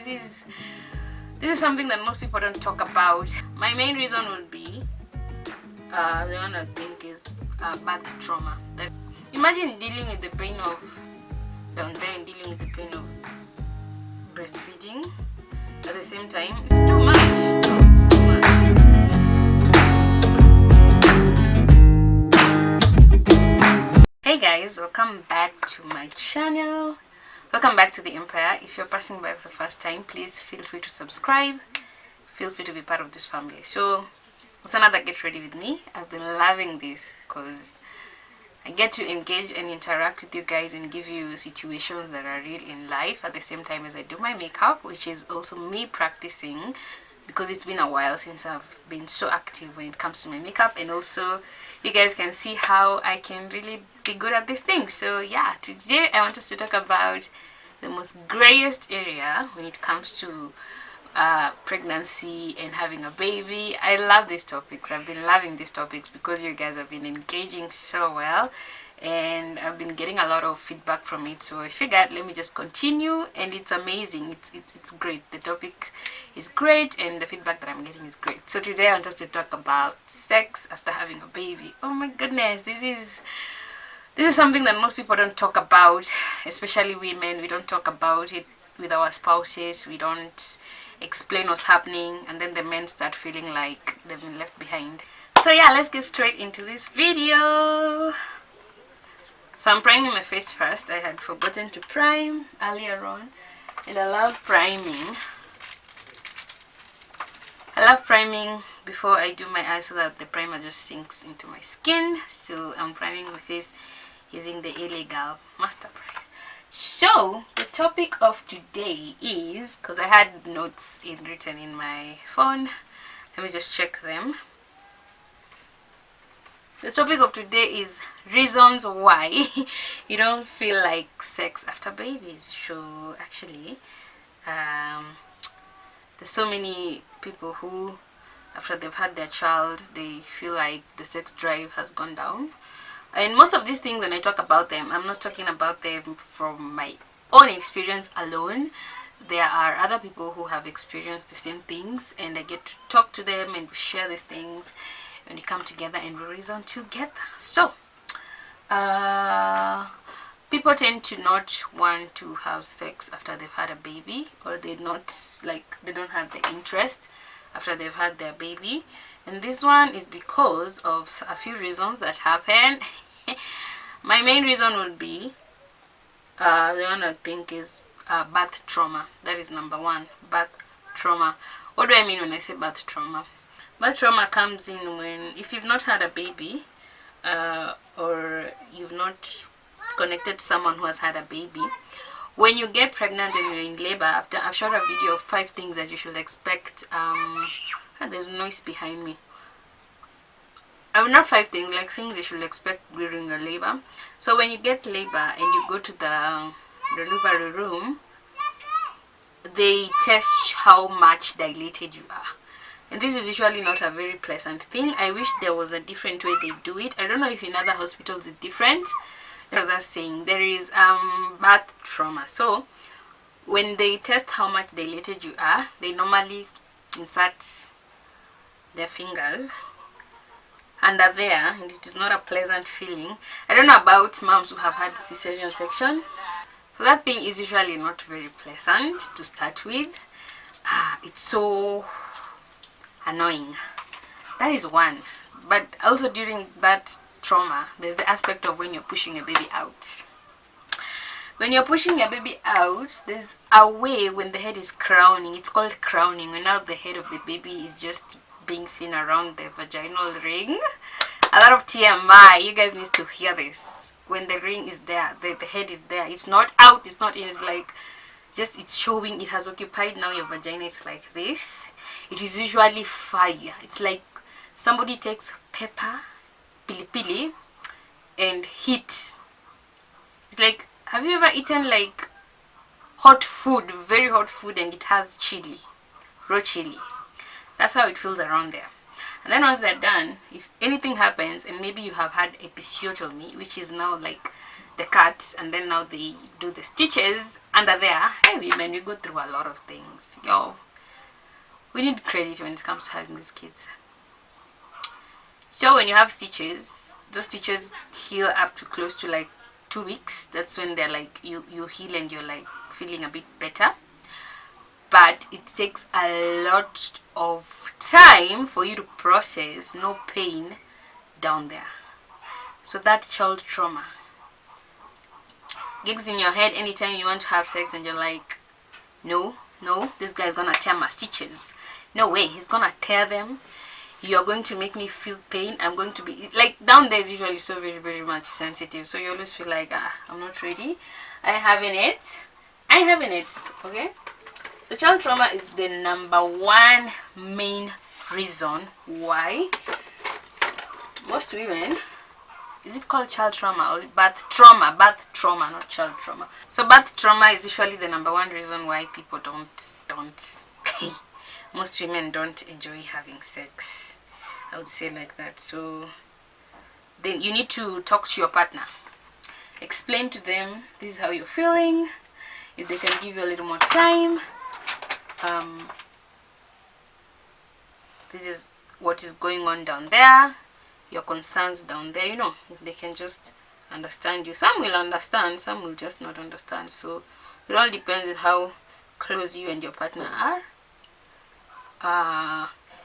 This is something that most people don't talk about. My main reason would be the one I think is birth trauma. Imagine dealing with the pain of down there and dealing with the pain of breastfeeding at the same time. It's too much. It's too much. Hey guys, welcome back to my channel. Welcome back to the Empire. If you're passing by for the first time, please feel free to subscribe. Feel free to be part of this family. So what's another get ready with me? I've been loving this because I get to engage and interact with you guys and give you situations that are real in life at the same time as I do my makeup, which is also me practicing because it's been a while since I've been so active when it comes to my makeup, and also you guys can see how I can really be good at this thing. So yeah, today I want us to talk about the most grayest area when it comes to pregnancy and having a baby. I love these topics. I've been loving these topics because you guys have been engaging so well and I've been getting a lot of feedback from it, so I figured let me just continue, and it's amazing. It's great. The topic is great and the feedback that I'm getting is great. So today I want us to talk about sex after having a baby. Oh my goodness, this is something that most people don't talk about, especially women. We don't talk about it with our spouses. We don't explain what's happening, and then the men start feeling like they've been left behind. So yeah, let's get straight into this video. So I'm priming my face first. I had forgotten to prime earlier on, and I love priming. I love priming before I do my eyes so that the primer just sinks into my skin. So I'm priming my face using the LA Girl Master Price. So the topic of today is, because I had notes written in my phone, let me just check them. The topic of today is reasons why you don't feel like sex after babies. So actually there's so many people who after they've had their child they feel like the sex drive has gone down. And most of these things, when I talk about them, I'm not talking about them from my own experience alone. There are other people who have experienced the same things, and I get to talk to them and share these things, and we come together and we reason together. So people tend to not want to have sex after they've had a baby, or they don't have the interest after they've had their baby. And this one is because of a few reasons that happen. My main reason would be the one I think is birth trauma. That is number one, birth trauma. What do I mean when I say birth trauma? Birth trauma comes in when, if you've not had a baby or you've not connected to someone who has had a baby, when you get pregnant and you're in labor, I've shot a video of 5 things that you should expect. There's noise behind me. Not 5 things, like things you should expect during your labor. So when you get labor and you go to the delivery room, they test how much dilated you are. And this is usually not a very pleasant thing. I wish there was a different way they do it. I don't know if in other hospitals it's different. As I was saying, there is birth trauma. So when they test how much dilated you are, they normally insert their fingers under there, and it is not a pleasant feeling. I don't know about moms who have had cesarean section. So that thing is usually not very pleasant to start with. It's so annoying. That is one. But also during that trauma, there's the aspect of when you're pushing a baby out. When you're pushing a baby out, there's a way when the head is crowning. It's called crowning, when now the head of the baby is just being seen around the vaginal ring. A lot of TMI. You guys need to hear this. When the ring is there, the head is there. It's not out, it's not in, it's like just it's showing it has occupied now your vagina. It's like this. It is usually fire. It's like somebody takes pepper, pili, and heat. It's like, have you ever eaten like hot food, very hot food, and it has chili, raw chili? That's how it feels around there. And then once they're done, if anything happens, and maybe you have had episiotomy, which is now like the cut, and then now they do the stitches under there. Hey women, we go through a lot of things, yo. We need credit when it comes to having these kids. So when you have stitches, those stitches heal up to close to like 2 weeks. That's when they're like you heal and you're like feeling a bit better. But it takes a lot of time for you to process, no pain down there. So that child trauma gigs in your head anytime you want to have sex and you're like, no, this guy's gonna tear my stitches. No way, he's gonna tear them. You're going to make me feel pain. I'm going to be like, down there is usually so very, very much sensitive. So you always feel like, I'm not ready. I haven't it. Okay? The child trauma is the #1 main reason why most women, is it called child trauma or birth trauma? Birth trauma, not child trauma. So birth trauma is usually the #1 reason why people don't most women don't enjoy having sex. I would say like that. So then you need to talk to your partner. Explain to them this is how you're feeling. If they can give you a little more time, this is what is going on down there, your concerns down there, you know, if they can just understand you. Some will understand, some will just not understand. So it all depends on how close you and your partner are,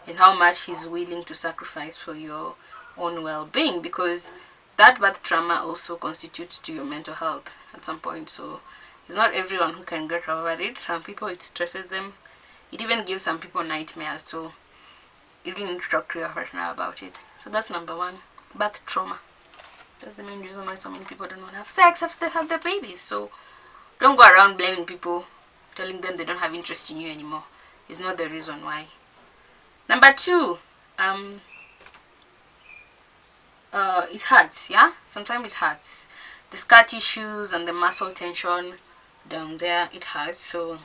and how much he's willing to sacrifice for your own well-being, because that birth trauma also constitutes to your mental health at some point. So it's not everyone who can get over it. Some people, it stresses them. It even gives some people nightmares. So you really need to talk to your partner about it. So that's #1, birth trauma. That's the main reason why so many people don't want to have sex after they have their babies. So don't go around blaming people, telling them they don't have interest in you anymore. It's not the reason why. #2, it hurts. Yeah, sometimes it hurts. The scar tissues and the muscle tension down there, it hurts. So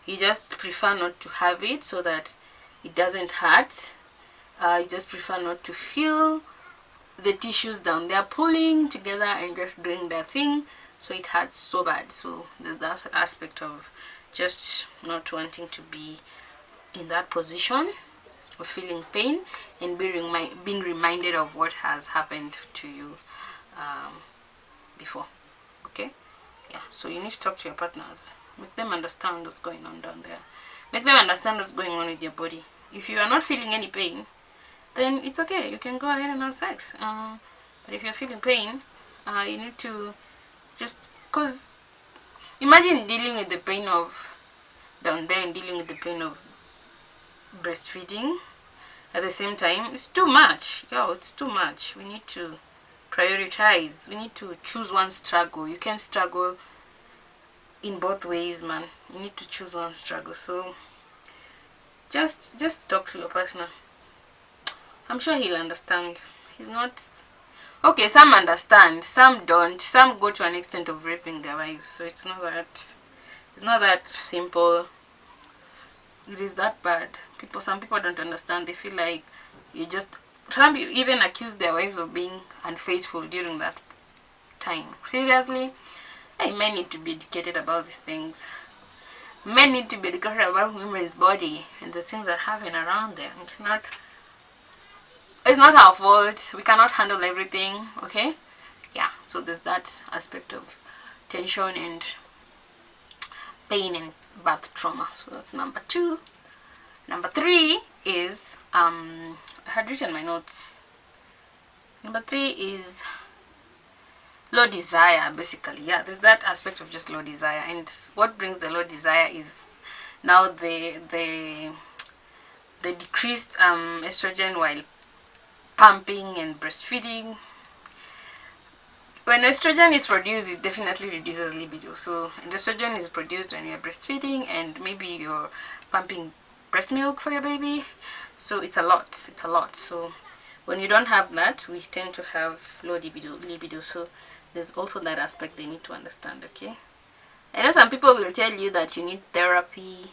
you just prefer not to have it so that it doesn't hurt. You just prefer not to feel the tissues down there pulling together and just doing their thing, so it hurts so bad. So there's that aspect of just not wanting to be in that position of feeling pain and being reminded of what has happened to you before. Okay, yeah. So you need to talk to your partners, make them understand what's going on down there, make them understand what's going on with your body. If you are not feeling any pain, then it's okay, you can go ahead and have sex. But if you're feeling pain, you need to just, because imagine dealing with the pain of down there and dealing with the pain of breastfeeding at the same time. It's too much. It's too much. We need to prioritize. We need to choose one struggle. You can't struggle in both ways, man. You need to choose one struggle. So just talk to your partner. I'm sure he'll understand. He's not okay. Some understand, some don't. Some go to an extent of raping their wives. So it's not that simple. It is that bad. Some people don't understand. They feel like some people even accuse their wives of being unfaithful during that time. Seriously, hey, men need to be educated about these things. Men need to be educated about women's body and the things that happen around them. It's not our fault. We cannot handle everything. Okay, yeah. So there's that aspect of tension and pain and birth trauma. So that's #2. #3 is I had written my notes. #3 is low desire, basically. Yeah, there's that aspect of just low desire, and what brings the low desire is now the decreased estrogen while pumping and breastfeeding. When estrogen is produced, it definitely reduces libido. So estrogen is produced when you're breastfeeding and maybe you're pumping breast milk for your baby. So it's a lot. So when you don't have that, we tend to have low libido. So there's also that aspect they need to understand. Okay, I know some people will tell you that you need therapy,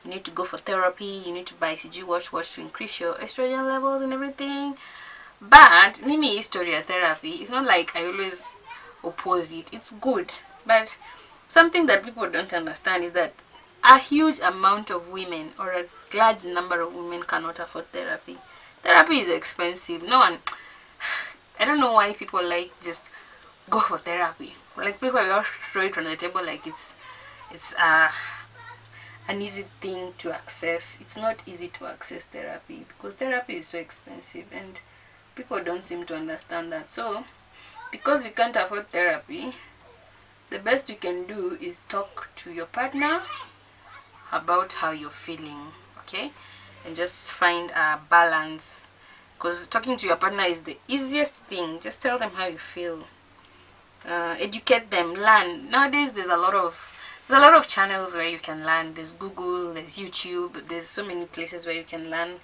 you need to go for therapy, you need to buy CG watch to increase your estrogen levels and everything. But Mimi history therapy, it's not like I always oppose it. It's good, but something that people don't understand is that a huge amount of women, or a large number of women, cannot afford therapy. Therapy is expensive. No one, I don't know why people like just go for therapy. Like, people just throw it on the table like it's an easy thing to access. It's not easy to access therapy because therapy is so expensive, and people don't seem to understand that. So, because you can't afford therapy, the best you can do is talk to your partner about how you're feeling, okay? And just find a balance, because talking to your partner is the easiest thing. Just tell them how you feel. Educate them, learn. Nowadays there's a lot of channels where you can learn. There's Google, there's YouTube, there's so many places where you can learn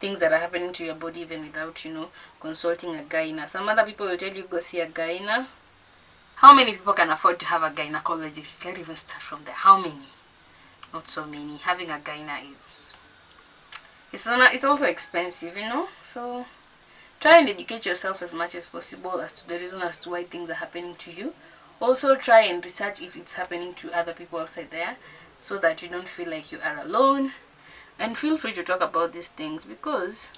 things that are happening to your body even without, consulting a gyna. Some other people will tell you go see a gyna. How many people can afford to have a gynecologist? Let's even start from there. How many? Not so many. Having a gyna it's also expensive, so try and educate yourself as much as possible as to the reason as to why things are happening to you. Also try and research if it's happening to other people outside there, so that you don't feel like you are alone. And feel free to talk about these things, because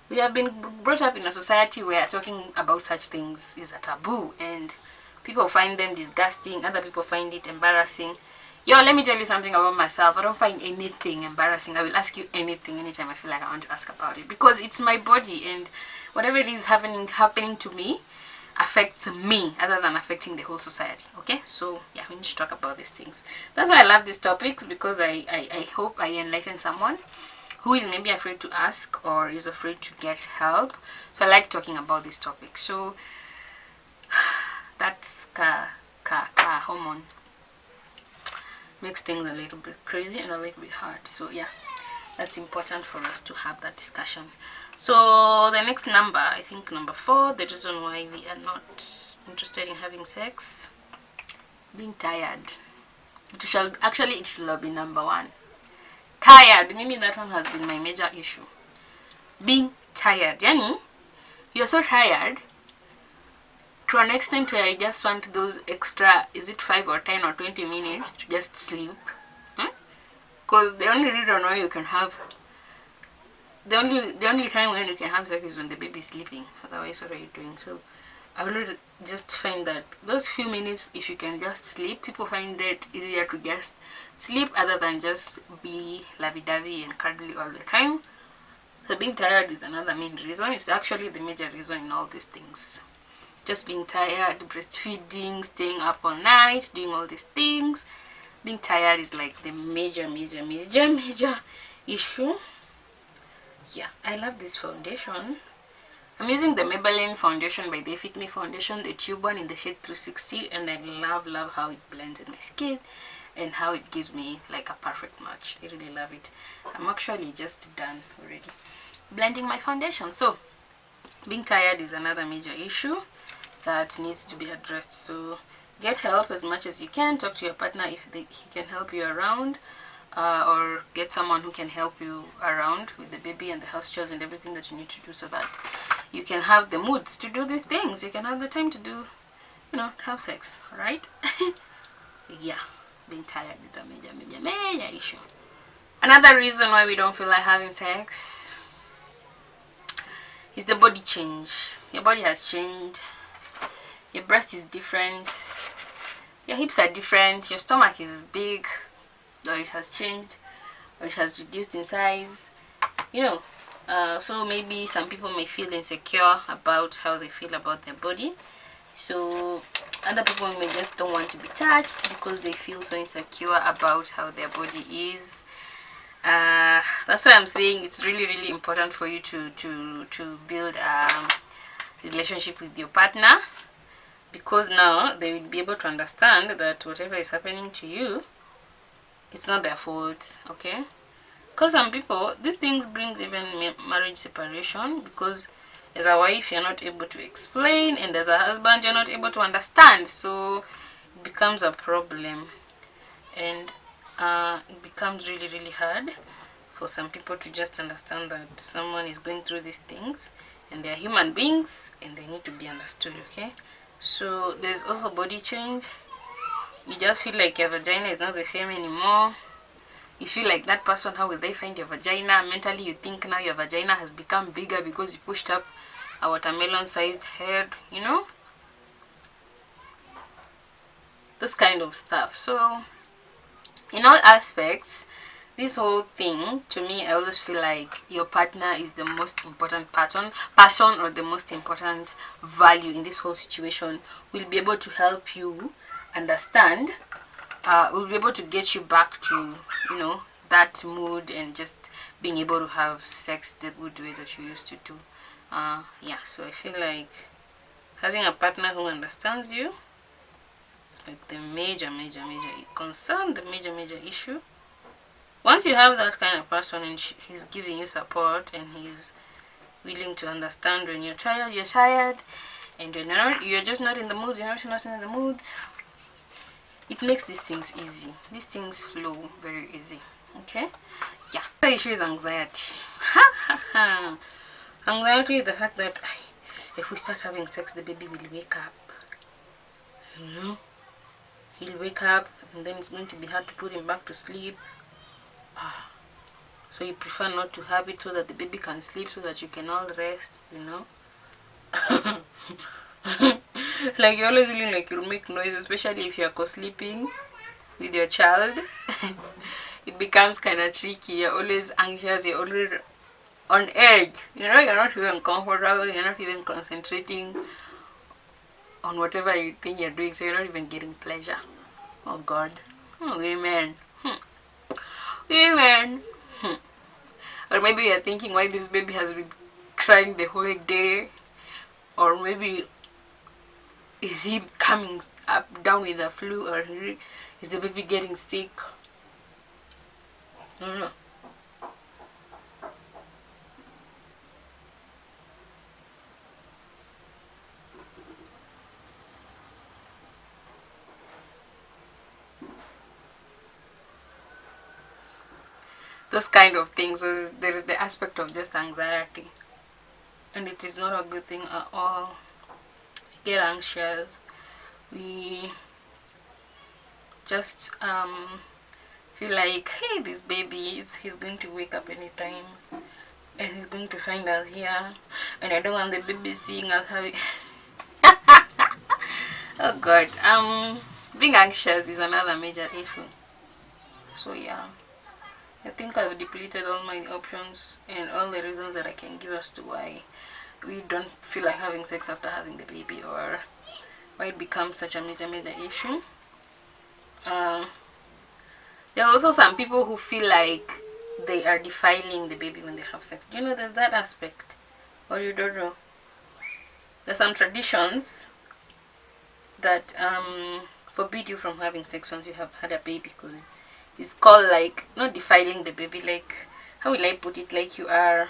we have been brought up in a society where talking about such things is a taboo, and people find them disgusting, other people find it embarrassing. Yo, let me tell you something about myself. I don't find anything embarrassing. I will ask you anything anytime I feel like I want to ask about it, because it's my body, and whatever it is happening to me affects me other than affecting the whole society. Okay, so yeah, we need to talk about these things. That's why I love these topics, because I hope I enlighten someone who is maybe afraid to ask or is afraid to get help. So I like talking about these topics. So that's hormone makes things a little bit crazy and a little bit hard. So yeah, that's important for us to have that discussion. So the next number, I think number 4, the reason why we are not interested in having sex: being tired. It should have been number 1. Tired. Maybe that one has been my major issue. Being tired. Yani, you're so tired to an extent where I just want those extra, is it 5 or 10 or 20 minutes to just sleep? Because the only reason why you can have, the only time when you can have sex is when the baby is sleeping. Otherwise, what are you doing? So I would just find that those few minutes, if you can just sleep, people find it easier to just sleep other than just be lovey-dovey and cuddly all the time. So being tired is another main reason. It's actually the major reason in all these things. Just being tired, breastfeeding, staying up all night, doing all these things. Being tired is like the major issue. Yeah, I love this foundation. I'm using the Maybelline foundation by the Fit Me foundation, the tube one in the shade 360, and I love how it blends in my skin and how it gives me like a perfect match. I really love it. I'm actually just done already blending my foundation. So being tired is another major issue that needs to be addressed. So get help as much as you can. Talk to your partner if he can help you around, or get someone who can help you around with the baby and the house chores and everything that you need to do, so that you can have the moods to do these things. You can have the time to do, have sex. Alright? Yeah, being tired is a major issue. Another reason why we don't feel like having sex is the body change. Your body has changed. Your breast is different, your hips are different, your stomach is big, or it has changed, or it has reduced in size, so maybe some people may feel insecure about how they feel about their body. So other people may just don't want to be touched because they feel so insecure about how their body is. That's why I'm saying it's really important for you to build a relationship with your partner, because now they will be able to understand that whatever is happening to you, it's not their fault. Okay, because some people, these things brings even marriage separation, because as a wife you're not able to explain, and as a husband you're not able to understand, so it becomes a problem, and it becomes really hard for some people to just understand that someone is going through these things, and they're human beings and they need to be understood. Okay, So there's also body change. You just feel like your vagina is not the same anymore. You feel like that person, how will they find your vagina? Mentally you think now your vagina has become bigger because you pushed up a watermelon sized head, you know, this kind of stuff. So in all aspects, this whole thing, to me, I always feel like your partner is the most important person or the most important value in this whole situation. Will be able to help you understand, will be able to get you back to, you know, that mood and just being able to have sex the good way that you used to do. Yeah, so I feel like having a partner who understands you, it's like the major concern, the major issue. Once you have that kind of person and he's giving you support and he's willing to understand when you're tired, and when you're just not in the mood, not in the moods, it makes these things easy. These things flow very easy. Okay? Yeah. The issue is anxiety. Anxiety is the fact that if we start having sex, the baby will wake up. You know? He'll wake up and then it's going to be hard to put him back to sleep. So you prefer not to have it so that the baby can sleep, so that you can all rest, you know. Like you're always feeling like you'll make noise, especially if you're co-sleeping with your child. It becomes kind of tricky. You're always anxious, you're always on edge, you know. You're not even comfortable, you're not even concentrating on whatever you think you're doing, so you're not even getting pleasure. Oh god. Women. Women. Or maybe you're thinking why this baby has been crying the whole day. Or maybe is he coming up down with the flu, or is the baby getting sick? I don't know. Those kind of things. So there is the aspect of just anxiety, and it is not a good thing at all. We get anxious. We just feel like, hey, this baby he's going to wake up anytime, and he's going to find us here, and I don't want the baby seeing us having. Oh god. Being anxious is another major issue. So yeah, I think I've depleted all my options and all the reasons that I can give as to why we don't feel like having sex after having the baby, or why it becomes such a major issue. There are also some people who feel like they are defiling the baby when they have sex. Do you know there's that aspect? Or you don't know? There's some traditions that forbid you from having sex once you have had a baby, because it's called like not defiling the baby, like how will I put it, like you are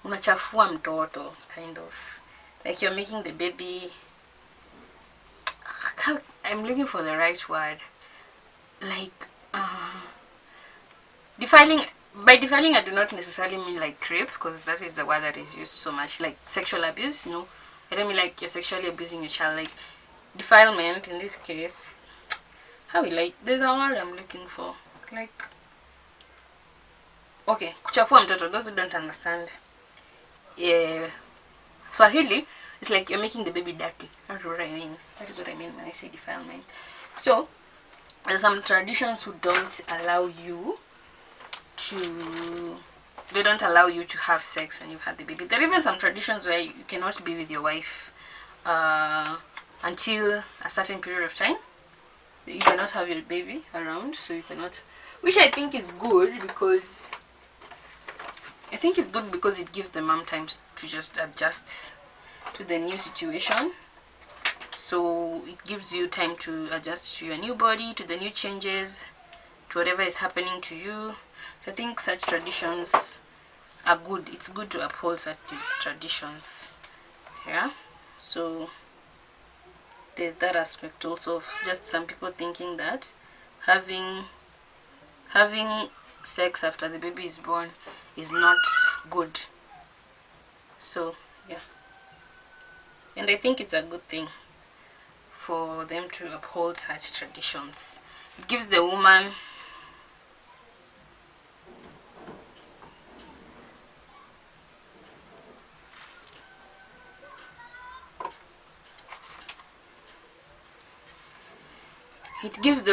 unachafua mtoto, kind of like you're making the baby, I'm looking for the right word, like defiling. By defiling, I do not necessarily mean like rape, because that is the word that is used so much, like sexual abuse. No, I don't mean like you're sexually abusing your child. Like defilement in this case, how will I, there's a word I'm looking for, like, okay, kuchafua mtoto. Those who don't understand Swahili, it's like you're making the baby dirty. That's what I mean. That is what I mean when I say defilement. So there's some traditions who don't allow you to, they don't allow you to have sex when you've had the baby. There are even some traditions where you cannot be with your wife until a certain period of time. You cannot have your baby around, so you cannot, which I think is good, because it gives the mom time to just adjust to the new situation. So it gives you time to adjust to your new body, to the new changes, to whatever is happening to you. So I think such traditions are good. It's good to uphold such traditions. Yeah. So there's that aspect also of just some people thinking that having sex after the baby is born is not good. So yeah, and I think it's a good thing. for them to uphold such traditions. It gives the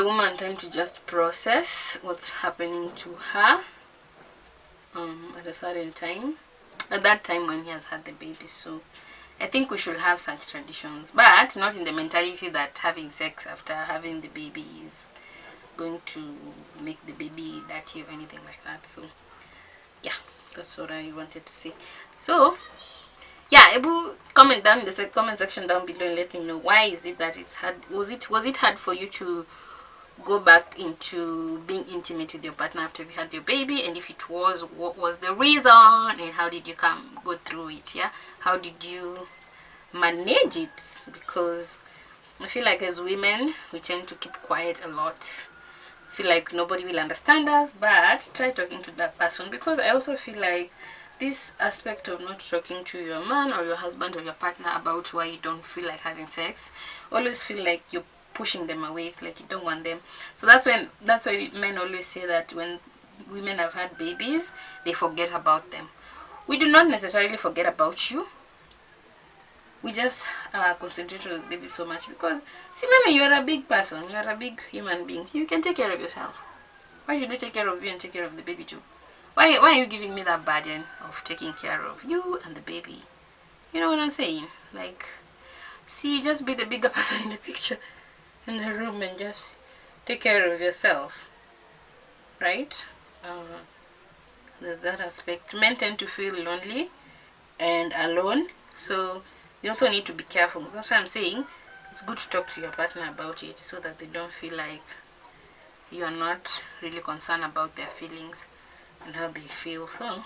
woman time to just process what's happening to her at a certain time, at that time when he has had the baby. So I think we should have such traditions, but not in the mentality that having sex after having the baby is going to make the baby dirty or anything like that. So yeah, that's what I wanted to say. So yeah, Ebu, comment down in the comment section down below and let me know, why is it that it's hard? Was it hard for you to go back into being intimate with your partner after you had your baby? And if it was, what was the reason, and how did you go through it? Yeah, how did you manage it? Because I feel like as women we tend to keep quiet a lot. I feel like nobody will understand us, but try talking to that person, because I also feel like this aspect of not talking to your man or your husband or your partner about why you don't feel like having sex, always feel like you're pushing them away. It's like you don't want them. So that's why men always say that when women have had babies, they forget about them. We do not necessarily forget about you. We just concentrate on the baby so much because, see, maybe you are a big person, you are a big human being. You can take care of yourself. Why should I take care of you and take care of the baby too? Why are you giving me that burden of taking care of you and the baby? You know what I'm saying? Like, see, just be the bigger person in the picture, in the room, and just take care of yourself, right? There's that aspect. Men tend to feel lonely and alone, so you also need to be careful. That's why I'm saying it's good to talk to your partner about it, so that they don't feel like you are not really concerned about their feelings and how they feel. So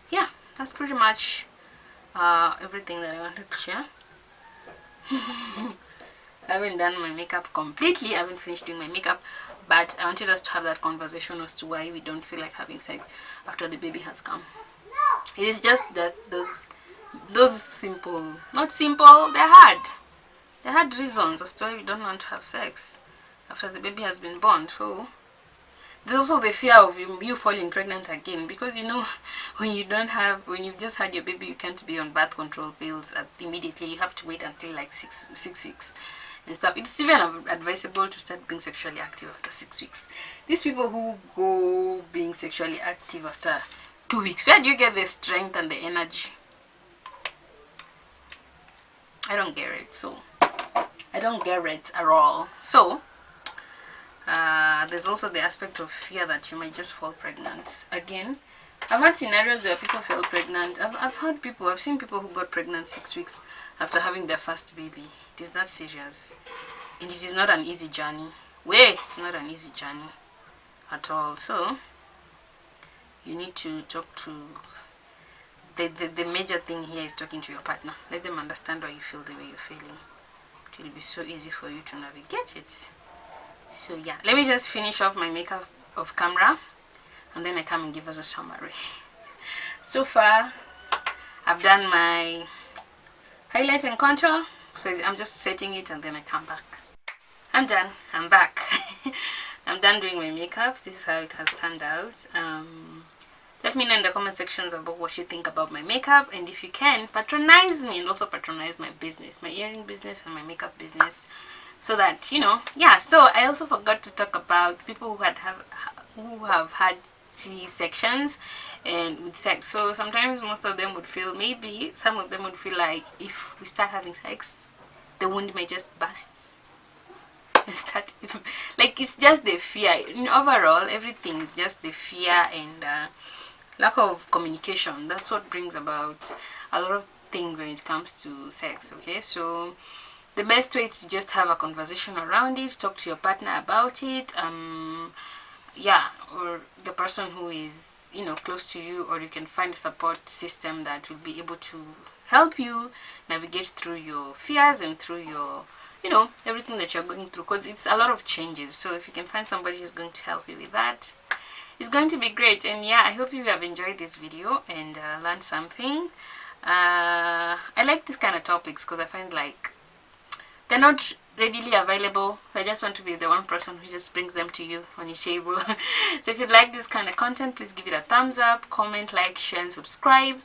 yeah, that's pretty much everything that I wanted to share. I haven't done my makeup completely. I haven't finished doing my makeup, but I wanted us to have that conversation as to why we don't feel like having sex after the baby has come. It is just that those simple, not simple, they're hard reasons as to why we don't want to have sex after the baby has been born. So there's also the fear of you falling pregnant again, because you know when you've just had your baby, you can't be on birth control pills immediately. You have to wait until like six weeks and stuff. It's even advisable to start being sexually active after 6 weeks. These people who go being sexually active after 2 weeks, where do you get the strength and the energy? I don't get it. So I don't get it at all. So there's also the aspect of fear that you might just fall pregnant again. I've had scenarios where people fell pregnant. I've seen people who got pregnant 6 weeks after having their first baby. It is that serious, and it is not an easy journey. It's not an easy journey at all. So you need to talk to the major thing here is talking to your partner. Let them understand why you feel the way you're feeling. It will be so easy for you to navigate it. So yeah, let me just finish off my makeup off camera, and then I come and give us a summary. So far I've done my highlight and contour, so I'm just setting it and then I come back. I'm done. I'm back. I'm done doing my makeup. This is how it has turned out. Let me know in the comment sections about what you think about my makeup, and if you can, patronize me and also patronize my business, my earring business and my makeup business, so that, you know, yeah. So I also forgot to talk about people who have had C-sections and with sex. So sometimes most of them would feel, maybe some of them would feel like if we start having sex, the wound may just burst. Like, it's just the fear. Overall, everything is just the fear and lack of communication. That's what brings about a lot of things when it comes to sex. Okay, so the best way is to just have a conversation around it, talk to your partner about it, yeah, or the person who is, you know, close to you, or you can find a support system that will be able to help you navigate through your fears and through your, you know, everything that you're going through, because it's a lot of changes. So if you can find somebody who's going to help you with that, it's going to be great. And yeah, I hope you have enjoyed this video and learned something. I like this kind of topics because I find like they're not readily available. I just want to be the one person who just brings them to you on your table. So if you like this kind of content, please give it a thumbs up, comment, like, share, and subscribe.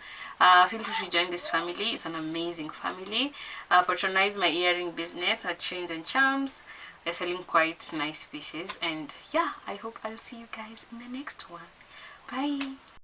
Feel free to join this family. It's an amazing family. Patronize my earring business at Chains and Charms. They're selling quite nice pieces. And yeah, I hope I'll see you guys in the next one. Bye.